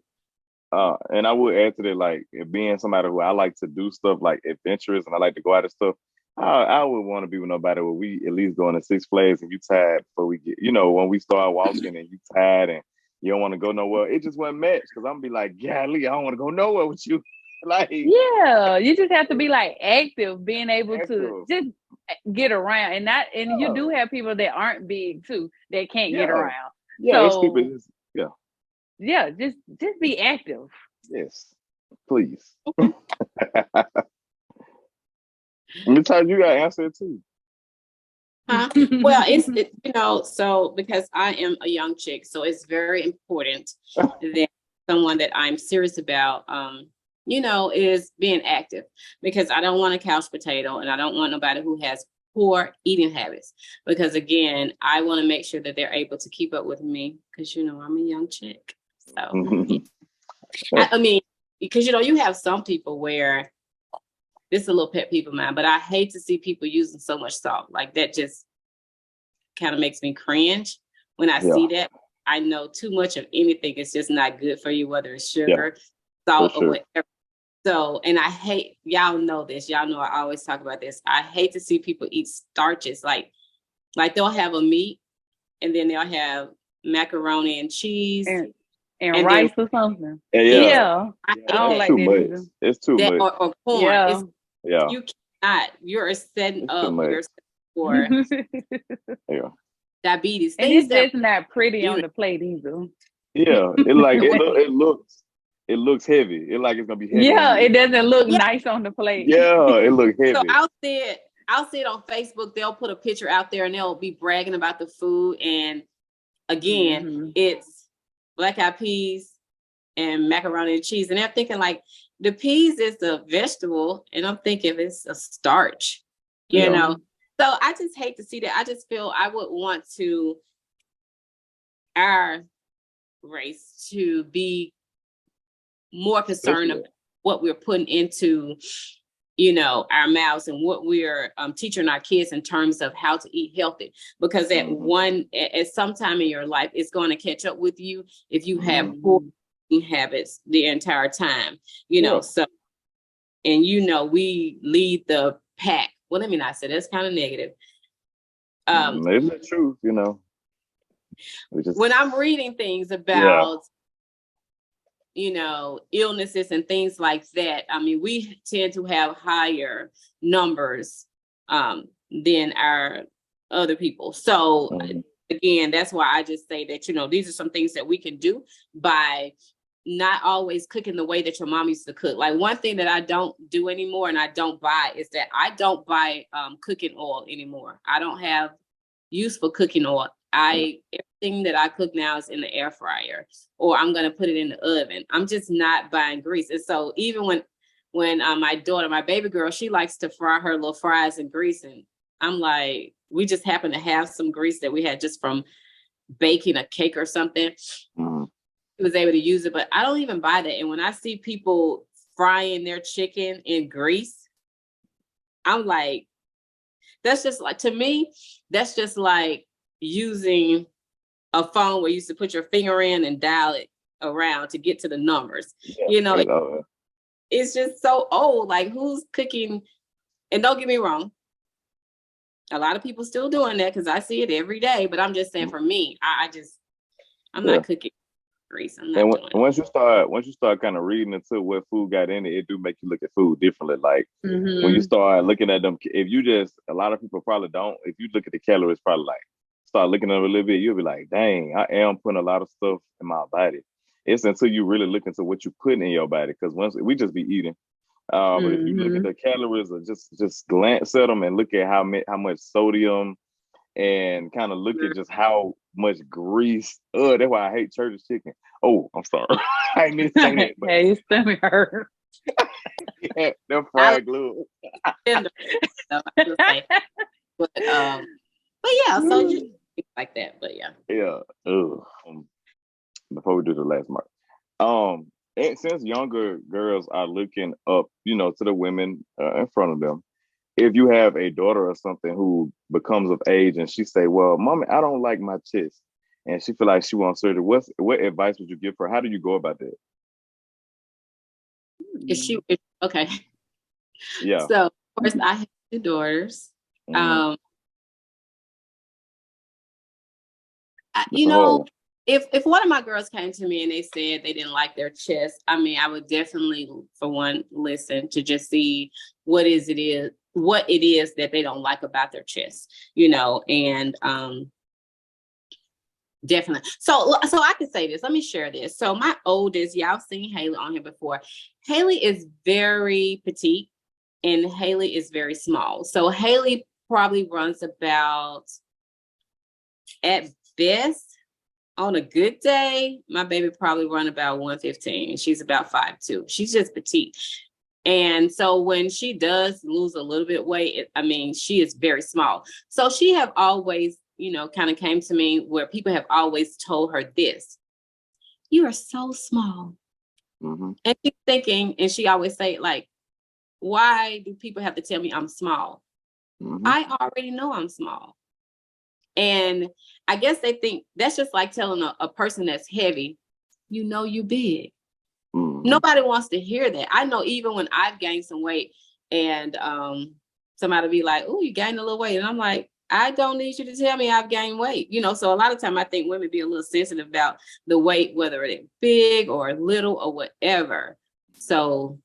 and I would add to that, like, being somebody who I like to do stuff like adventurous, and I like to go out and stuff. I would want to be with nobody where we at least going to Six Flags and you tired before we get, when we start walking and you tired and you don't want to go nowhere. It just wouldn't match, because I'm gonna be like, golly, I don't want to go nowhere with you. Like, yeah, you just have to be like active, being able to just get around, and you do have people that aren't big too that can't get around. Yeah, so yeah, just be active. Yes, please. Sometimes you gotta answer it too. Well, so because I am a young chick, so it's very important that someone that I'm serious about, is being active, because I don't want a couch potato, and I don't want nobody who has poor eating habits, because again, I want to make sure that they're able to keep up with me, because I'm a young chick. So I mean, because you have some people where this is a little pet peeve of mine, but I hate to see people using so much salt. Like, that just kind of makes me cringe when I see that. I know too much of anything is just not good for you, whether it's sugar, salt, or whatever. So, and I hate, y'all know this, y'all know I always talk about this. I hate to see people eat starches. Like they'll have a meat, and then they'll have macaroni and cheese. And rice or something. Yeah. I don't like that. It's too much. Or corn. Yeah. You cannot. You're setting up for diabetes. And it's just not pretty on the plate either. Yeah, it looks heavy. It like it's gonna be heavy. Yeah, it doesn't look nice on the plate. Yeah, it looks heavy. So I'll see it on Facebook. They'll put a picture out there and they'll be bragging about the food, and again, it's black eyed peas and macaroni and cheese. And they're thinking like the peas is a vegetable, and I'm thinking it's a starch, you know. So I just hate to see that. I just feel I would want to our race to be more concerned about what we're putting into, you know, our mouths and what we're teaching our kids in terms of how to eat healthy. Because at some time in your life, it's going to catch up with you if you have poor eating habits the entire time, you know. So, and you know, we lead the pack. Well, let me not say that's kind of negative. It's the truth, you know. When I'm reading things about, you know, illnesses and things like that, I mean, we tend to have higher numbers than our other people. So again, that's why I just say that, you know, these are some things that we can do by not always cooking the way that your mom used to cook. Like one thing that I don't do anymore and I don't buy is that I don't buy cooking oil anymore. I don't have use for cooking oil. Everything that I cook now is in the air fryer, or I'm gonna put it in the oven. I'm just not buying grease. And so even when my daughter, my baby girl, she likes to fry her little fries in grease, and I'm like, we just happen to have some grease that we had just from baking a cake or something. She was able to use it, but I don't even buy that. And when I see people frying their chicken in grease, I'm like, that's just like, to me, that's just like using a phone where you used to put your finger in and dial it around to get to the numbers. You know, it's just so old. Like, who's cooking? And don't get me wrong, a lot of people still doing that because I see it every day. But I'm just saying, for me, I'm not cooking grease. I'm not doing it. Once you start kind of reading into what food got in it, it do make you look at food differently. Like when you start looking at them, if you just, a lot of people probably don't. If you look at the calories, probably like start looking at it a little bit, you'll be like, dang, I am putting a lot of stuff in my body. It's until you really look into what you're putting in your body, because once we just be eating. But if you look at the calories, or just glance at them and look at how much sodium, and kind of look at just how much grease. That's why I hate church's chicken. Oh, I'm sorry. I didn't mean to say that. But yeah, your stomach hurt. they're fried glue. But yeah, so just like that. But yeah. Yeah. Before we do the last mark, and since younger girls are looking up, you know, to the women in front of them, if you have a daughter or something who becomes of age and she say, well, mommy, I don't like my chest, and she feel like she wants surgery, what advice would you give her? How do you go about that? Okay? Yeah. So of course I have 2 daughters. You know, if one of my girls came to me and they said they didn't like their chest, I mean, I would definitely, for one, listen to just see what it is that they don't like about their chest, you know, and definitely. So I can say this. Let me share this. So my oldest, y'all seen Haley on here before. Haley is very petite and Haley is very small. So Haley probably runs about, at best, on a good day, my baby probably run about 115 and she's about 5'2". She's just petite. And so when she does lose a little bit weight, she is very small. So she have always, you know, kind of came to me where people have always told her this: you are so small. And she's thinking, and she always say, like, why do people have to tell me I'm small? I already know I'm small. And I guess they think that's just like telling a person that's heavy, you know, you big. Nobody wants to hear that. I know even when I've gained some weight and somebody be like, oh, you gained a little weight. And I'm like, I don't need you to tell me I've gained weight. You know, so a lot of time I think women be a little sensitive about the weight, whether it's big or little or whatever. So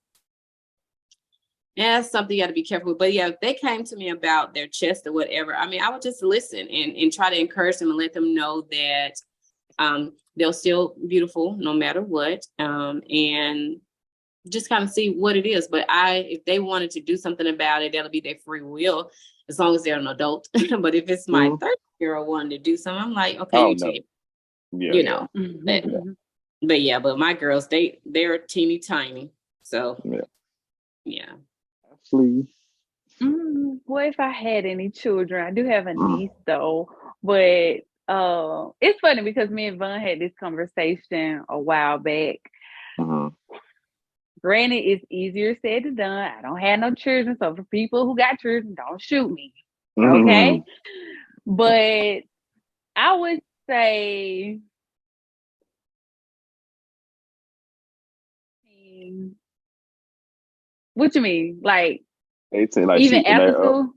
yeah, that's something you got to be careful with. But yeah, if they came to me about their chest or whatever, I mean, I would just listen and try to encourage them and let them know that they're still beautiful no matter what, and just kind of see what it is. But if they wanted to do something about it, that'll be their free will, as long as they're an adult. But if it's my 30-year-old wanting to do something, I'm like, okay, Yeah, you yeah, know. But, but yeah, but my girls, they're teeny tiny. So yeah. yeah. Actually, Well, if I had any children, I do have a niece though, but it's funny because me and Vaughn had this conversation a while back. mhm. Granted, it's easier said than done. I don't have no children, so for people who got children, don't shoot me. Okay. Mhm. But I would say what you mean? Like 18, like even she, after school?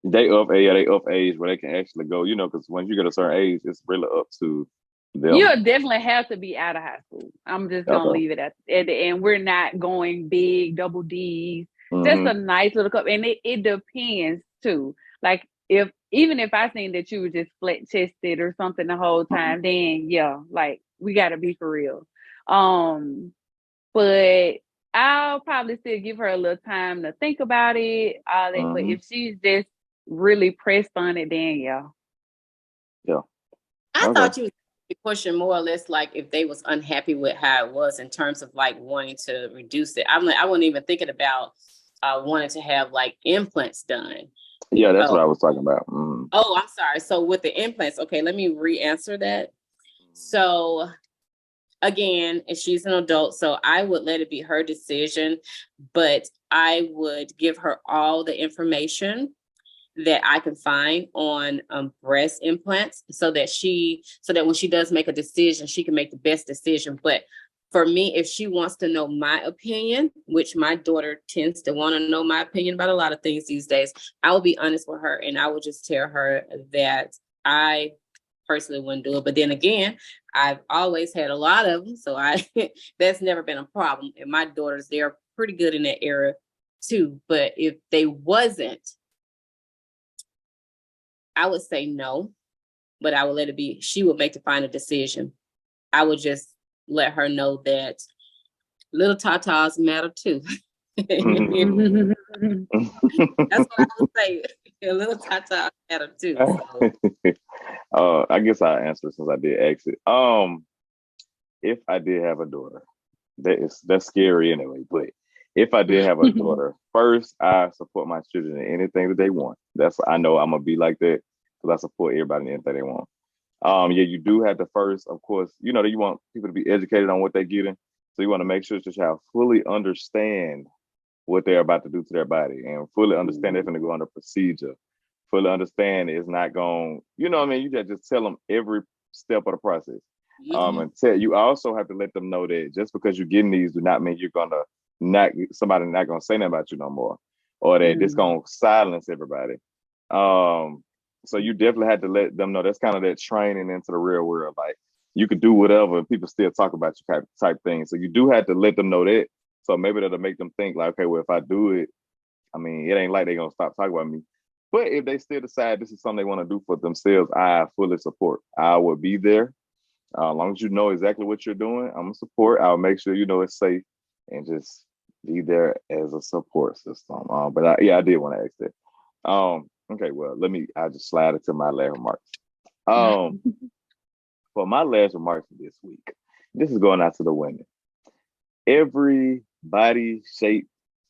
they up age where they can actually go, because once you get a certain age, it's really up to them. You'll definitely have to be out of high school. I'm just gonna Okay. leave it at the end. We're not going big double D's. Just a Mm-hmm. nice little cup, and it depends too. Like even if I seen that you were just flat chested or something the whole time, then yeah, like we gotta be for real. But I'll probably still give her a little time to think about it, all that. But Mm-hmm. if she's just really pressed on it, then yeah. Yeah. I Okay. thought you was pushing more or less like if they was unhappy with how it was in terms of like wanting to reduce it. I'm like, I wasn't even thinking about wanting to have like implants done. Yeah, that's Oh, what I was talking about. Mm-hmm. oh, I'm sorry. So with the implants, okay, let me re-answer that. So again, if she's an adult, so I would let it be her decision, but I would give her all the information that I can find on breast implants so that when she does make a decision, she can make the best decision. But for me, if she wants to know my opinion, which my daughter tends to want to know my opinion about a lot of things these days, I will be honest with her and I will just tell her that I personally wouldn't do it. But then again, I've always had a lot of them, so I that's never been a problem. And my daughters, they're pretty good in that area too. But if they wasn't, I would say no, but I would let it be. She would make the final decision. I would just let her know that little tatas matter too. That's what I would say. Little tatas matter too. So. I guess I answered since I did ask it. If I did have a daughter, that's scary anyway. But if I did have a daughter, first I support my children in anything that they want. I know I'm gonna be like that because I support everybody in anything they want. Yeah, you do have to first, of course, that you want people to be educated on what they're getting. So you want to make sure that your child fully understand what they're about to do to their body and fully understand they're going to go under procedure. Fully understand it's not going, what I mean? You just tell them every step of the process. And you also have to let them know that just because you're getting these do not mean you're gonna somebody not gonna say nothing about you no more, or that this gonna silence everybody. So you definitely had to let them know that's kind of that training into the real world. Like you could do whatever and people still talk about you type thing. So you do have to let them know that. So maybe that'll make them think like, okay, well, if I do it, I mean, it ain't like they're gonna stop talking about me. But if they still decide this is something they want to do for themselves, I fully support. I will be there. As long as you know exactly what you're doing, I'm gonna support. I'll make sure you know it's safe and just be there as a support system. I did want to ask that. Okay, well, I just slide it to my last remarks. For my last remarks for this week, this is going out to the women. Every body, shape,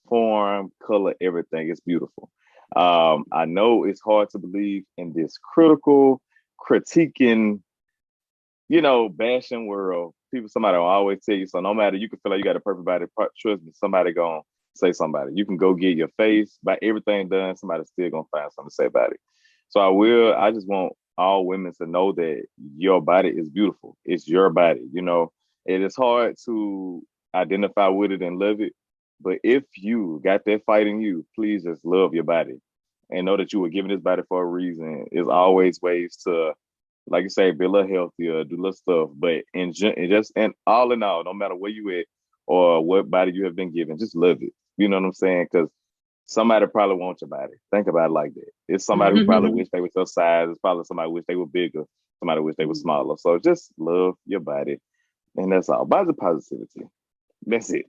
form, color, everything is beautiful. I know it's hard to believe in this critiquing, bashing world. Somebody will always tell you, so no matter, you can feel like you got a perfect body, trust me, somebody gonna say somebody. You can go get your face, by everything done, somebody's still gonna find something to say about it. So I just want all women to know that your body is beautiful. It's your body, It is hard to identify with it and love it. But if you got that fight in you, please just love your body and know that you were given this body for a reason. There's always ways to, like you say, be a little healthier, do little stuff. But and all in all, no matter where you at or what body you have been given, just love it. You know what I'm saying? Because somebody probably wants your body. Think about it like that. It's somebody who probably wish they were your size. It's probably somebody wish they were bigger. Somebody wish they were smaller. So just love your body. And that's all. Body positivity. That's it.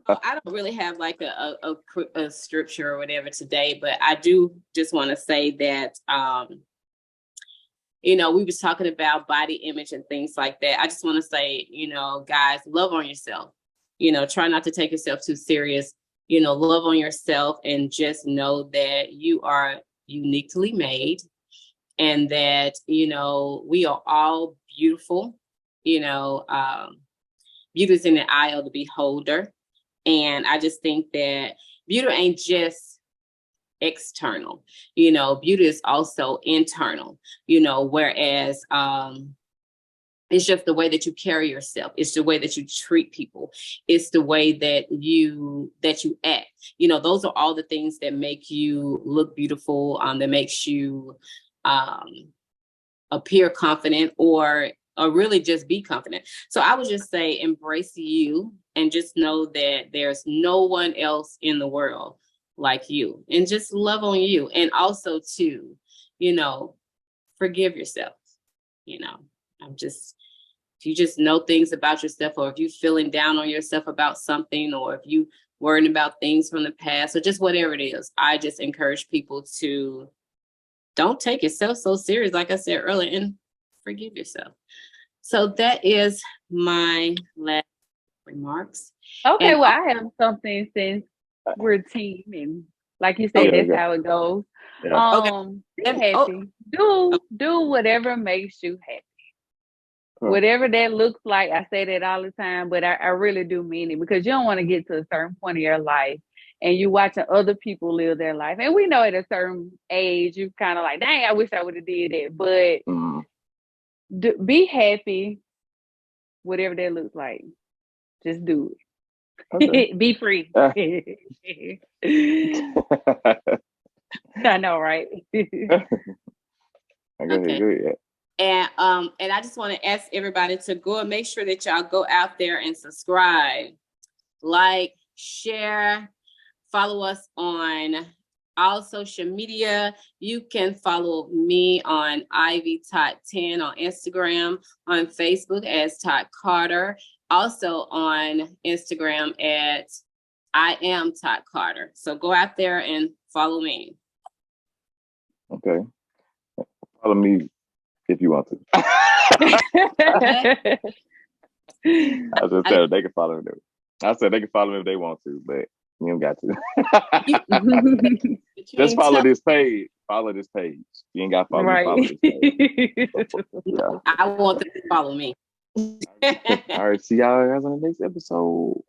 I don't really have like a scripture or whatever today, but I do just want to say that you know, we was talking about body image and things like that. I just want to say, you know, guys, love on yourself. You know, try not to take yourself too serious. You know, love on yourself and just know that you are uniquely made and that, you know, we are all beautiful. You know, beauty is in the eye of the beholder. And I just think that beauty ain't just external, you know, beauty is also internal, you know, whereas it's just the way that you carry yourself. It's the way that you treat people. It's the way that you act. You know, those are all the things that make you look beautiful, that makes you appear confident or really just be confident. So I would just say embrace you and just know that there's no one else in the world like you, and just love on you. And also to, you know, forgive yourself. You know, if you just know things about yourself, or if you feeling down on yourself about something, or if you worrying about things from the past, or just whatever it is, I just encourage people to don't take yourself so serious, like I said earlier, and forgive yourself. So that is my last remarks. Okay, And well, I have something since we're a team, and like you said, that's how it goes. Yeah. Be happy. Do whatever makes you happy. Whatever that looks like. I say that all the time, but I really do mean it, because you don't want to get to a certain point in your life and you watching other people live their life. And we know at a certain age, you kind of like, dang, I wish I would have did that. But be happy, whatever that looks like. Just do it. Okay. Be free. I know, right? Okay. And I just want to ask everybody to go and make sure that y'all go out there and subscribe, like, share, follow us on all social media. You can follow me on Ivy Tot 10 on Instagram, on Facebook as Tot Carter, also on Instagram at I am Tot Carter. So go out there and follow me. Okay. Follow me if you want to. I just said they can follow me. I said they can follow me if they want to, but you don't got to. Just follow this page. Follow this page. You ain't got to follow me. Follow this page. Yeah. I want them to follow me. All right. See y'all guys on the next episode.